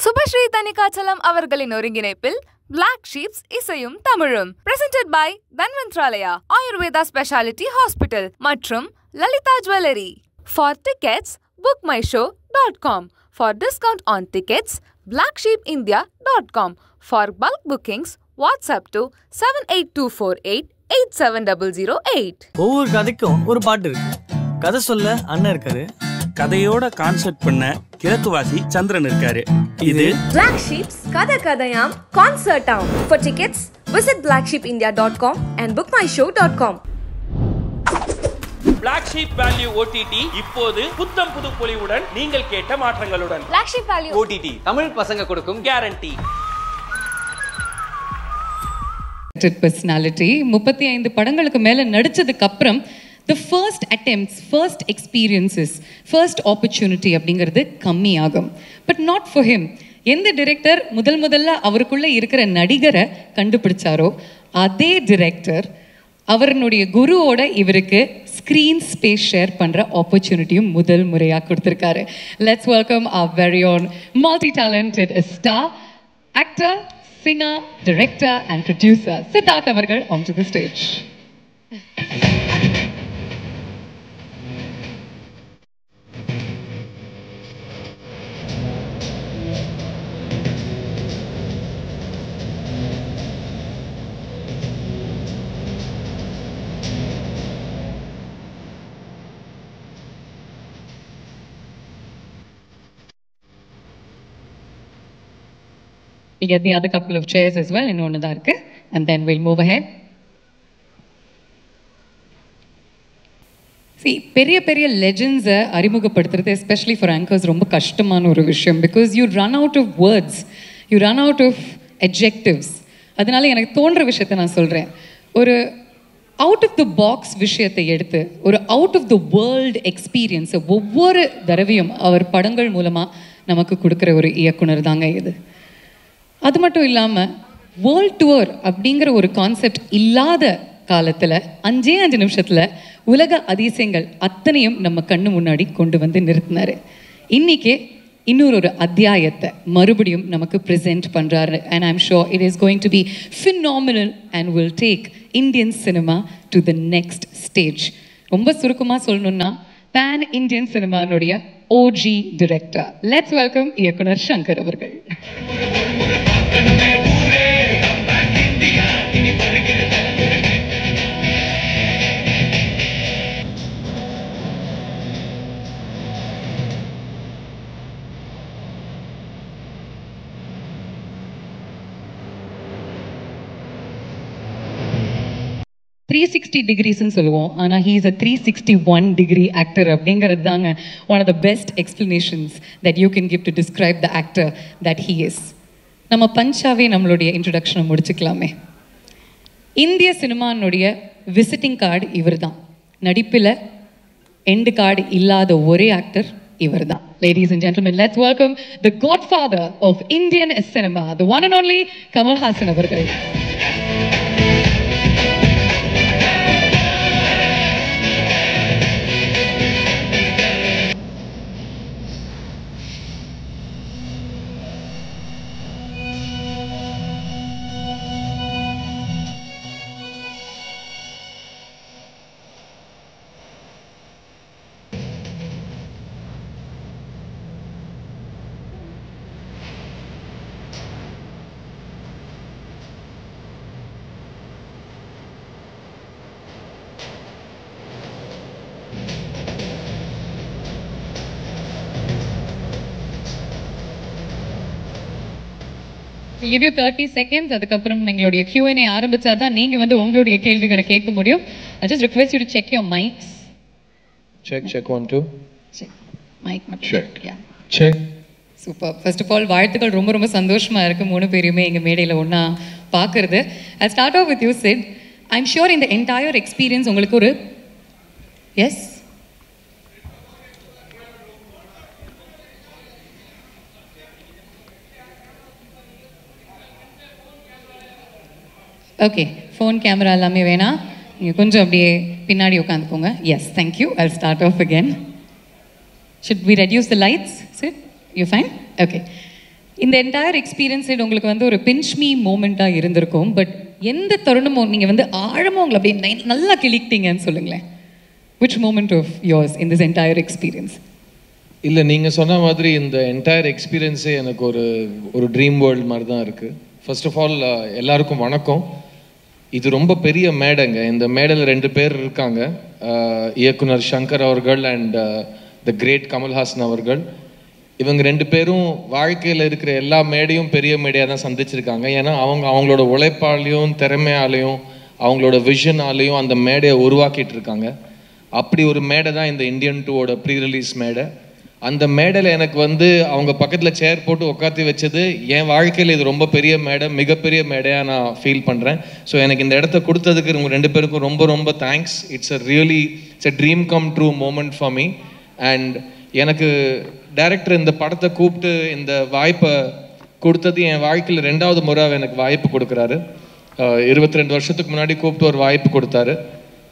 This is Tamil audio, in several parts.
சுபஸ்ரீ தனிகாச்சலம் அவர்களின் ஒருங்கிணைப்பில் Black Sheeps இசையும் தமிழும் presented by Dhanvantralaya Ayurveda specialty hospital மற்றும் Lalitha jewellery. For tickets, bookmyshow.com. For discount on tickets, blacksheepindia.com. For bulk bookings, WhatsApp to 78248-87008. ஒவ்வொரு கதைக்கும் ஒரு பாட்டு இருக்கு. கதை சொல்ல அண்ணன் இருக்காரு. கதையோட கான்செப்ட் பண்ண கிழக்குவாசி சந்திரன் இருக்காரு. இது Black Sheeps கதை கதையாம் கான்சர்ட் ஆம். For tickets, visit blacksheepindia.com and bookmyshow.com. Black Sheep Value OTT இப்போது புத்தம் புது பொலிவுடன் நீங்கள் கேட்ட மாற்றங்களுடன். Black Sheep Value OTT Tamil பசங்க கொடுக்கும் கேரண்டி. personality 35 படங்களுக்கு மேல நடிச்சதுக்கு அப்புறம் the first attempts, first experiences, first opportunity அப்படிங்கிறது கம்மி ஆகும். But not for him. எந்த டைரக்டர் முதல்ல அவருக்குள்ள இருக்கிற நடிகரை கண்டுபிடிச்சாரோ அதே டைரக்டர் அவருடைய குருவோட இவருக்கு ஸ்கிரீன் ஸ்பேஸ் ஷேர் பண்ற ஆப்பர்ச்சுனிட்டியும் முதல் முறையா கொடுத்திருக்காரு. Let's welcome our very own multi-talented star, actor, singer, director and producer Siddharth அவர்கள் onto the stage. We get the other couple of chairs as well in one of that, and then we'll move ahead. See, பெரிய legends அறிமுகப்படுத்துறது especially for anchors ரொம்ப கஷ்டமான ஒரு விஷயம் because you run out of words, you run out of adjectives. அதனால எனக்கு தோன்ற விஷயத்தை நான் சொல்றேன். ஒரு அவுட் ஆஃப் த பாக்ஸ் விஷயத்தை எடுத்து ஒரு அவுட் ஆஃப் த வேர்ல்ட் எக்ஸ்பீரியன்ஸை ஒவ்வொரு தடவையும் அவர் படங்கள் மூலமா நமக்கு கொடுக்குற ஒரு இயக்குனர் தாங்க இது. அது மட்டும் இல்லாமல் வேர்ல்ட் டூர் அப்படிங்கிற ஒரு கான்செப்ட் இல்லாத காலத்தில் 5 நிமிஷத்தில் உலக அதிசயங்கள் அத்தனையும் நம்ம கண்ணு முன்னாடி கொண்டு வந்து நிறுத்தினார். இன்னைக்கே இன்னொரு அத்தியாயத்தை மறுபடியும் நமக்கு ப்ரெசென்ட் பண்ணுறாரு. And I'm sure it is going to be phenomenal and will take Indian cinema to the next stage. ரொம்ப சுருக்கமாக சொல்லணும்னா பேன் இந்தியன் சினிமானுடைய ஓஜி டிரெக்டர். லெட்ஸ் வெல்கம் இயக்குனர் சங்கர் அவர்கள். degrees சொல்லுவோம், ஆனால் he is a 361 degree actor அப்படிங்கிறது தாங்க one of the best explanations that you can give to describe the actor that he is. நம்ம பஞ்சாவே நம்மளுடைய இன்ட்ரடக்ஷனை முடிச்சுக்கலாமே. இந்திய சினிமானுடைய விசிட்டிங் கார்டு இவர் தான். நடிப்பில் எண்டு கார்டு இல்லாத ஒரே ஆக்டர் இவர் தான். Ladies and gentlemen, let's welcome the godfather of Indian cinema, the one and only Kamal Haasan அவர்கள். We'll give you 30 seconds. அதுக்கப்புறம் எங்களுடைய Q&A ஆரம்பிச்சா தான் நீங்க வந்து உங்களுடைய கேள்விகளை கேட்க முடியும். I just request you to check your mics. Check 1 2. Check mic மட்டும். Check. Yeah. Check. Super. First of all, வாழ்த்துக்கள். ரொம்ப சந்தோஷமா இருக்கு 3 பேருமே எங்க மேடையில ஒண்ணா பார்க்கிறது. I'll start off with you, Sid. I'm sure in the entire experience உங்களுக்கு ஒரு Yes. ஓகே, ஃபோன் கேமரா எல்லாமே வேணாம், நீங்கள் கொஞ்சம் அப்படியே பின்னாடி உட்காந்துக்கோங்க. Yes, thank you. I'll start off again. Should we reduce the lights? Sid, you fine? Okay. இந்த என்டையர் எக்ஸ்பீரியன்ஸ் உங்களுக்கு வந்து ஒரு பிஞ்ச் மீ மூமெண்ட்டாக இருந்திருக்கும். பட் எந்த தருணமும் நீங்கள் வந்து ஆழமாக உங்களை அப்படியே நல்லா கிளிக்கிட்டீங்கன்னு சொல்லுங்களேன். Which moment of yours in this entire experience? இல்லை, நீங்கள் சொன்ன மாதிரி இந்த என்டையர் எக்ஸ்பீரியன்ஸே எனக்கு ஒரு ட்ரீம் வேர்ல்டு மாதிரி தான் இருக்குது. ஃபர்ஸ்ட் ஆஃப் ஆல் எல்லாருக்கும் வணக்கம். இது ரொம்ப பெரிய மேடைங்க. இந்த மேடையில் 2 பேர் இருக்காங்க, இயக்குனர் சங்கர் அவர்கள் அண்ட் த கிரேட் கமல்ஹாசன் அவர்கள். இவங்க 2 பேரும் வாழ்க்கையில் இருக்கிற எல்லா மேடையும் பெரிய மேடையாக தான் சந்திச்சிருக்காங்க. ஏன்னா அவங்களோட உழைப்பாலையும் திறமையாலையும் அவங்களோட விஷனாலையும் அந்த மேடையை உருவாக்கிட்டு இருக்காங்க. அப்படி ஒரு மேடை தான் இந்த இந்தியன் 2ஓட ப்ரீ ரிலீஸ் மேடை. அந்த மேடையில் எனக்கு வந்து அவங்க பக்கத்தில் சேர் போட்டு உட்காத்தி வச்சது என் வாழ்க்கையில் இது ரொம்ப பெரிய மேடை, மிகப்பெரிய மேடையாக நான் ஃபீல் பண்ணுறேன். ஸோ எனக்கு இந்த இடத்த கொடுத்ததுக்கு இவங்க 2 பேருக்கும் ரொம்ப ரொம்ப thanks. It's a dream come true moment for me. And எனக்கு டைரக்டர் இந்த படத்தை கூப்பிட்டு இந்த வாய்ப்பை கொடுத்தது என் வாழ்க்கையில் 2வது முறை எனக்கு வாய்ப்பு கொடுக்குறாரு. 22 வருஷத்துக்கு முன்னாடி கூப்பிட்டு ஒரு வாய்ப்பு கொடுத்தாரு.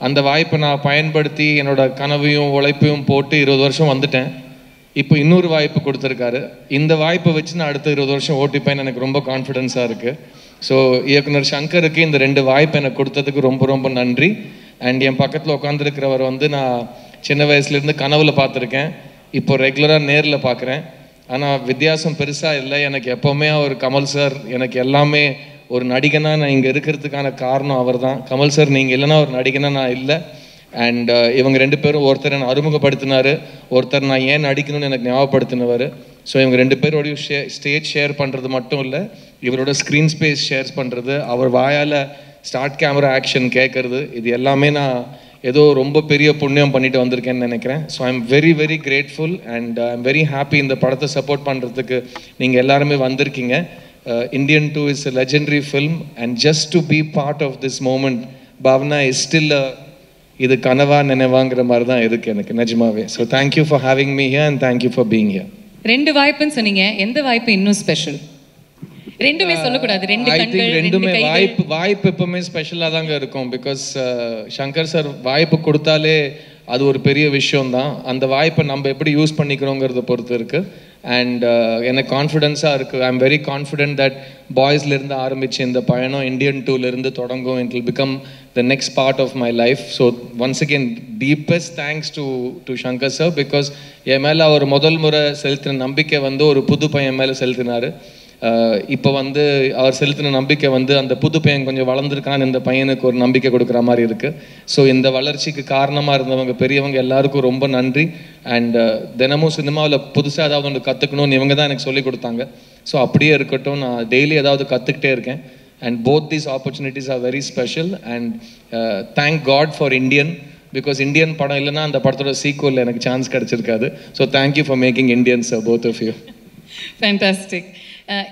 அந்த வாய்ப்பை நான் பயன்படுத்தி என்னோட கனவையும் உழைப்பையும் போட்டு 20 வருஷம் வந்துட்டேன். இப்போ இன்னொரு வாய்ப்பு கொடுத்துருக்காரு. இந்த வாய்ப்பை வச்சு நான் அடுத்த 20 வருஷம் ஓட்டிப்பேன்னு எனக்கு ரொம்ப கான்ஃபிடென்ஸாக இருக்குது. ஸோ இயக்குனர் சங்கருக்கு இந்த 2 வாய்ப்பு எனக்கு கொடுத்ததுக்கு ரொம்ப ரொம்ப நன்றி. அண்ட் என் பக்கத்தில் உட்காந்துருக்கிறவர் வந்து நான் சின்ன வயசுலேருந்து கனவுல பார்த்துருக்கேன், இப்போ ரெகுலராக நேரில் பார்க்குறேன். ஆனால் வித்தியாசம் பெருசாக இல்லை. எனக்கு எப்போவுமே அவர் கமல் சார் எனக்கு எல்லாமே. ஒரு நடிகனாக நான் இங்கே இருக்கிறதுக்கான காரணம் அவர் தான். கமல் சார் நீங்கள் இல்லைன்னா ஒரு நடிகனாக நான் இல்லை. அண்ட் இவங்க 2 பேரும் ஒருத்தர் என்னை அறிமுகப்படுத்தினார், ஒருத்தர் நான் ஏன் நடிக்கணும்னு எனக்கு ஞாபகப்படுத்தினவர். ஸோ இவங்க 2 பேரோடையும் ஸ்டேஜ் ஷேர் பண்ணுறது மட்டும் இல்லை, இவரோட ஸ்க்ரீன் ஸ்பேஸ் ஷேர் பண்ணுறது, அவர் வாயால் ஸ்டார்ட் கேமரா ஆக்ஷன் கேட்குறது, இது எல்லாமே நான் ஏதோ ரொம்ப பெரிய புண்ணியம் பண்ணிட்டு வந்திருக்கேன்னு நினைக்கிறேன். So I am very very grateful and I am very happy இந்த படத்தை சப்போர்ட் பண்ணுறதுக்கு நீங்கள் எல்லாருமே வந்திருக்கீங்க. Indian 2 is a legendary film, and just to be part of this moment, Bhavna is still இது கனவா நினைவாங்கிற மாதிரி தான் இருக்கு எனக்கு நிஜமாவே. So thank you for having me here and thank you for being here. 2 வாய்ப்புன்னு சொன்னீங்க, எந்த வாய்ப்பு இன்னும் ஸ்பெஷல்? 2மே சொல்லக்கூடாது, 2 கண்கள் 2 கைகள். வாய்ப்பு எப்பவுமே ஸ்பெஷலாக தாங்க இருக்கும். பிகாஸ் சங்கர் சார் வாய்ப்பு கொடுத்தாலே அது ஒரு பெரிய விஷயம் தான். அந்த வாய்ப்பை நம்ம எப்படி யூஸ் பண்ணிக்கிறோங்கிறத பொறுத்து இருக்குது. அண்ட் எனக்கு கான்ஃபிடென்ஸாக இருக்குது. I am very confident that பாய்ஸ்லேருந்து ஆரம்பித்து இந்த பயணம் இந்தியன் 2லேருந்து தொடங்கும். It will become the next part of my life. So once again deepest thanks to Shankar sir. Because என் மேலே அவர் முதல் முறை செலுத்தின நம்பிக்கை வந்து ஒரு புது பையன் மேலே செலுத்தினார். இப்போ வந்து அவர் செலுத்தின நம்பிக்கை வந்து அந்த புது பையன் கொஞ்சம் வளர்ந்துருக்கான்னு இந்த பையனுக்கு ஒரு நம்பிக்கை கொடுக்குற மாதிரி இருக்குது. ஸோ இந்த வளர்ச்சிக்கு காரணமாக இருந்தவங்க பெரியவங்க எல்லாருக்கும் ரொம்ப நன்றி. அண்ட் தினமும் சினிமாவில் புதுசாக ஏதாவது ஒன்று கற்றுக்கணும்னு இவங்க தான் எனக்கு சொல்லிக் கொடுத்தாங்க. ஸோ அப்படியே இருக்கட்டும், நான் டெய்லி ஏதாவது கற்றுக்கிட்டே இருக்கேன். And both these opportunities are very special. And thank God for Indian, because Indian படம் இல்லைன்னா அந்த படத்தோட சீக்குவலில் எனக்கு சான்ஸ் கிடச்சிருக்காது. So thank you for making Indians both of you. Fantastic.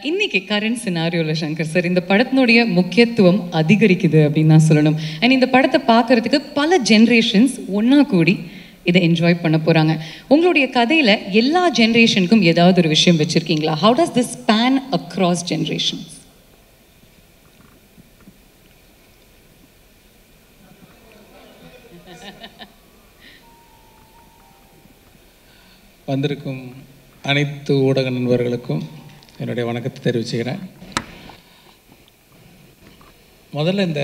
இன்னைக்கு கரண்ட் சினாரியோவில் சங்கர் சார் இந்த படத்தினுடைய முக்கியத்துவம் அதிகரிக்குது அப்படின்னு நான் சொல்லணும். அண்ட் இந்த படத்தை பார்க்கறதுக்கு பல ஜென்ரேஷன்ஸ் ஒன்றா கூடி இதை என்ஜாய் பண்ண போகிறாங்க. உங்களுடைய கதையில் எல்லா ஜென்ரேஷனுக்கும் ஏதாவது ஒரு விஷயம் வச்சுருக்கீங்களா? How does this span across generations? வந்திருக்கும் அனைத்து ஊடக நண்பர்களுக்கும் என்னுடைய வணக்கத்தை தெரிவிச்சுக்கிறேன். முதல்ல இந்த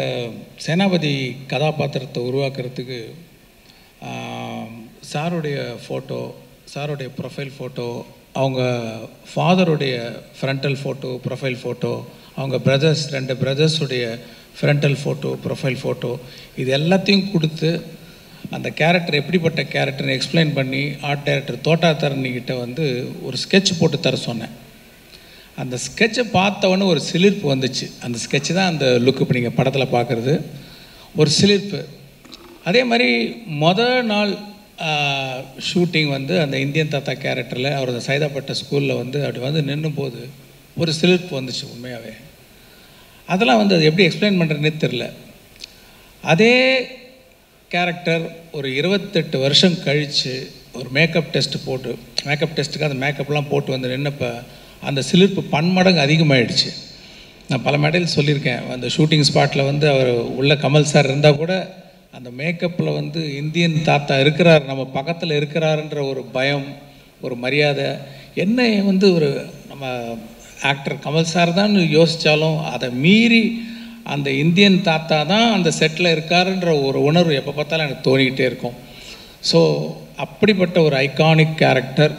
சேனாபதி கதாபாத்திரத்தை உருவாக்குறதுக்கு சாருடைய ஃபோட்டோ, சாருடைய ப்ரொஃபைல் ஃபோட்டோ, அவங்க ஃபாதருடைய ஃப்ரண்டல் ஃபோட்டோ, ப்ரொஃபைல் ஃபோட்டோ, அவங்க பிரதர்ஸ் 2 பிரதர்ஸுடைய ஃப்ரண்டல் ஃபோட்டோ, ப்ரொஃபைல் ஃபோட்டோ, இது எல்லாத்தையும் கொடுத்து அந்த கேரக்டர் எப்படிப்பட்ட கேரக்டர்னு எக்ஸ்பிளைன் பண்ணி ஆர்ட் டைரக்டர் தோட்டாத்தரணிக்கிட்ட வந்து ஒரு ஸ்கெட்ச் போட்டு தர சொன்னேன். அந்த ஸ்கெட்சை பார்த்தவொன்னே ஒரு சிலிர்ப்பு வந்துச்சு. அந்த ஸ்கெட்சு தான் அந்த லுக்கு இப்போ நீங்கள் படத்தில் பார்க்குறது, ஒரு சிலிர்ப்பு. அதே மாதிரி நாள் ஷூட்டிங் வந்து அந்த இந்தியன் தாத்தா கேரக்டரில் அவர் அந்த சைதாப்பேட்டை ஸ்கூலில் வந்து அப்படி வந்து நின்றும் போது ஒரு சிலிர்ப்பு வந்துச்சு உண்மையாகவே. அதெல்லாம் வந்து அது எப்படி எக்ஸ்பிளைன் பண்ணுறதுனே தெரில. அதே கேரக்டர் ஒரு 28 வருஷம் கழித்து ஒரு மேக்கப் டெஸ்ட்டுக்கு அந்த மேக்கப்லாம் போட்டு வந்து நின்னப்போ அந்த சிலிர்ப்பு பன்மடங்கு அதிகமாகிடுச்சு. நான் பல மேடையில் சொல்லியிருக்கேன், அந்த ஷூட்டிங் ஸ்பாட்டில் வந்து அவர் உள்ள கமல் சார் இருந்தால் கூட அந்த மேக்கப்பில் வந்து இந்தியன் தாத்தா இருக்கிறார், நம்ம பக்கத்தில் இருக்கிறாருன்ற ஒரு பயம், ஒரு மரியாதை, என்ன வந்து ஒரு நம்ம ஆக்டர் கமல் சார் தான் யோசித்தாலும் அதை மீறி அந்த இந்தியன் தாத்தா தான் அந்த செட்டில் இருக்காருன்ற ஒரு உணர்வு எப்போ பார்த்தாலும் எனக்கு தோணிக்கிட்டே இருக்கும். ஸோ அப்படிப்பட்ட ஒரு ஐகானிக் கேரக்டர்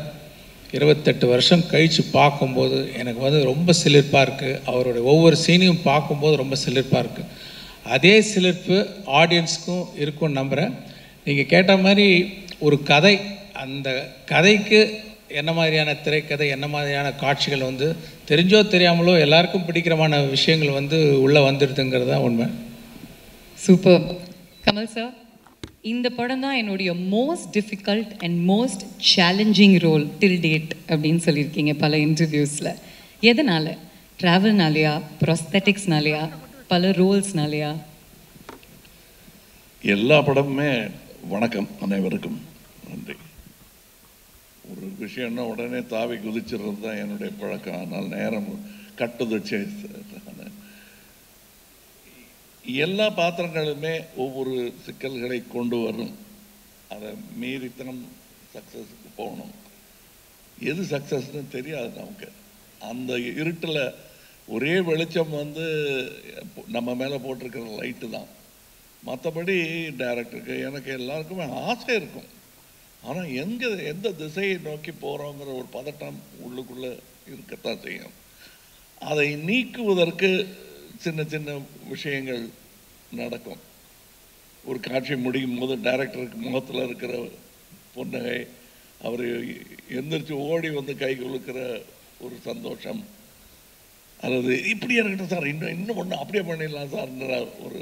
28 வருஷம் கழித்து பார்க்கும்போது எனக்கு வந்து ரொம்ப சிலிர்ப்பாக இருக்குது. அவருடைய ஒவ்வொரு சீனையும் பார்க்கும்போது ரொம்ப சிலிர்ப்பாக இருக்குது. அதே சிலிர்ப்பு ஆடியன்ஸுக்கும் இருக்கும்னு நம்புகிறேன். நீங்கள் கேட்ட மாதிரி ஒரு கதை, அந்த கதைக்கு என்ன மாதிரியான திரைக்கதை, என்ன மாதிரியான காட்சிகள் வந்து தெரிஞ்சோ தெரியாமலோ எல்லாருக்கும் பிடிக்கிறமான விஷயங்கள் வந்து உள்ளே வந்துடுதுங்கிறது தான் உண்மை. சூப்பர். கமல் சார், இந்த படம் தான் என்னுடைய most difficult and most challenging role till date அப்படின்னு சொல்லியிருக்கீங்க பல இன்டர்வியூஸில். எதனால்? ட்ராவல்னாலையா, ப்ராஸ்தட்டிக்ஸ்னாலையா, பல ரோல்ஸ்னாலையா? எல்லா படமுமே வணக்கம் அனைவருக்கும் நன்றி. ஒரு விஷயம்னா உடனே தாவி குதிச்சிடுறது தான் என்னுடைய பழக்கம். ஆனால் நேரம் கட்டுதச்சு. எல்லா பாத்திரங்களுமே ஒவ்வொரு சிக்கல்களை கொண்டு வரும். அதை மீறித்தனம் சக்ஸஸுக்கு போகணும். எது சக்ஸஸ்ன்னு தெரியாது நமக்கு. அந்த இருட்டில் ஒரே வெளிச்சம் வந்து நம்ம மேலே போட்டிருக்கிற லைட்டு தான். மற்றபடி டைரக்டருக்கு எனக்கு எல்லாருக்குமே ஆசை இருக்கும். ஆனால் எந்த திசையை நோக்கி போகிறோங்கிற ஒரு பதட்டம் உள்ளுக்குள்ளே இருக்கத்தான் செய்யும். அதை நீக்குவதற்கு சின்ன சின்ன விஷயங்கள் நடக்கும். ஒரு காட்சி முடியும் போது டைரக்டருக்கு முகத்தில் இருக்கிற புன்னகை, அவர் எந்திரிச்சு ஓடி வந்து கை குலுக்கிற ஒரு சந்தோஷம், அல்லது இப்படியே இருக்கட்டும் சார், இன்னும் ஒன்று அப்படியே பண்ணிடலாம் சார்ன்ற ஒரு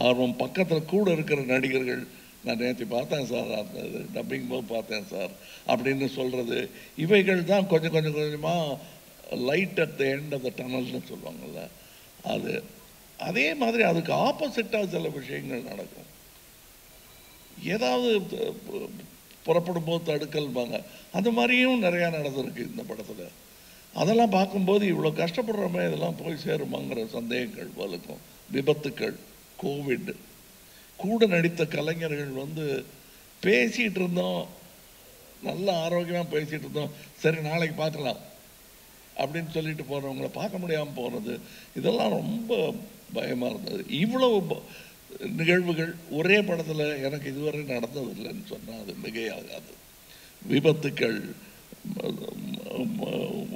ஆர்வம். பக்கத்தில் கூட இருக்கிற நடிகர்கள், நான் நேற்று பார்த்தேன் சார், அந்த டப்பிங் போது பார்த்தேன் சார் அப்படின்னு சொல்கிறது, இவைகள் தான் கொஞ்சம் கொஞ்சமாக light at the end of the டனல்னு சொல்லுவாங்கள்ல. அதே மாதிரி அதுக்கு ஆப்போசிட்டாக சில விஷயங்கள் நடக்கும். ஏதாவது புறப்படும் போது தடுக்கல்பாங்க, அந்த மாதிரியும் நிறையா நடந்திருக்கு இந்த படத்தில். அதெல்லாம் பார்க்கும்போது இவ்வளோ கஷ்டப்படுறோமே, இதெல்லாம் போய் சேருமாங்கிற சந்தேகங்கள் வலுக்கும். விபத்துக்கள், கோவிட், கூட நடித்த கலைஞர்கள் வந்து பேசிகிட்டு இருந்தோம், நல்ல ஆரோக்கியமாக பேசிகிட்டு இருந்தோம், சரி நாளைக்கு பார்க்கலாம் அப்படின்னு சொல்லிட்டு போகிறவங்கள பார்க்க முடியாமல் போகிறது, இதெல்லாம் ரொம்ப பயமாக இருந்தது. இவ்வளவு நிகழ்வுகள் ஒரே படத்தில் எனக்கு இதுவரை நடந்ததில்லைன்னு சொன்னால் அது மிகையாகாது. விபத்துக்கள்,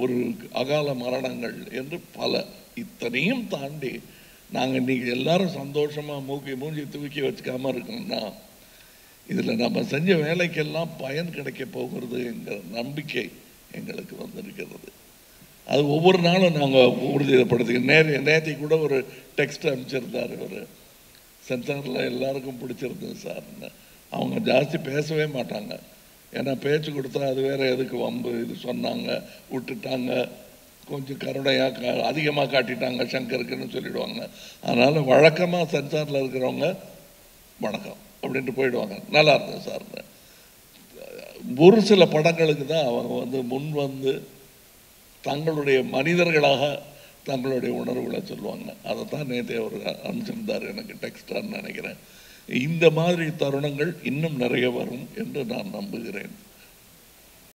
ஒரு அகால மரணங்கள் என்று பல. இத்தனையும் தாண்டி நாங்கள் இன்றைக்கி எல்லாரும் சந்தோஷமாக மூஞ்சி தூக்கி வச்சுக்காமல் இருக்கணும்னா இதில் நம்ம செஞ்ச வேலைக்கெல்லாம் பயன் கிடைக்க போகிறது என்கிற நம்பிக்கை எங்களுக்கு வந்திருக்கிறது. அது ஒவ்வொரு நாளும் நாங்கள் உறுதிப்படுத்தி. நேற்று கூட ஒரு டெக்ஸ்ட் அனுப்பிச்சிருந்தார் ஒரு சென்சாரில், எல்லாருக்கும் பிடிச்சிருந்தது சார்ன்னு. அவங்க ஜாஸ்தி பேசவே மாட்டாங்க, ஏன்னா பேச்சு கொடுத்தா அது வேறு எதுக்கு வம்பு, இது சொன்னாங்க விட்டுட்டாங்க, கொஞ்சம் கருணையாக அதிகமாக காட்டிட்டாங்க சங்கருக்குன்னு சொல்லிவிடுவாங்க. அதனால் வழக்கமாக சென்சாரில் இருக்கிறவங்க வணக்கம் அப்படின்ட்டு போயிடுவாங்க, நல்லா இருந்தது சார்ன்னு. ஒரு சில படங்களுக்கு தான் அவங்க வந்து முன் வந்து தங்களுடைய மனிதர்களாக தங்களுடைய உணர்வுகளை சொல்லுவாங்க. அதை தான் நேற்று அவர் அனுப்பிச்சிருந்தார் எனக்கு டெக்ஸ்டான்னு நினைக்கிறேன். இந்த மாதிரி தருணங்கள் இன்னும் நிறைய வரும் என்று நான் நம்புகிறேன்.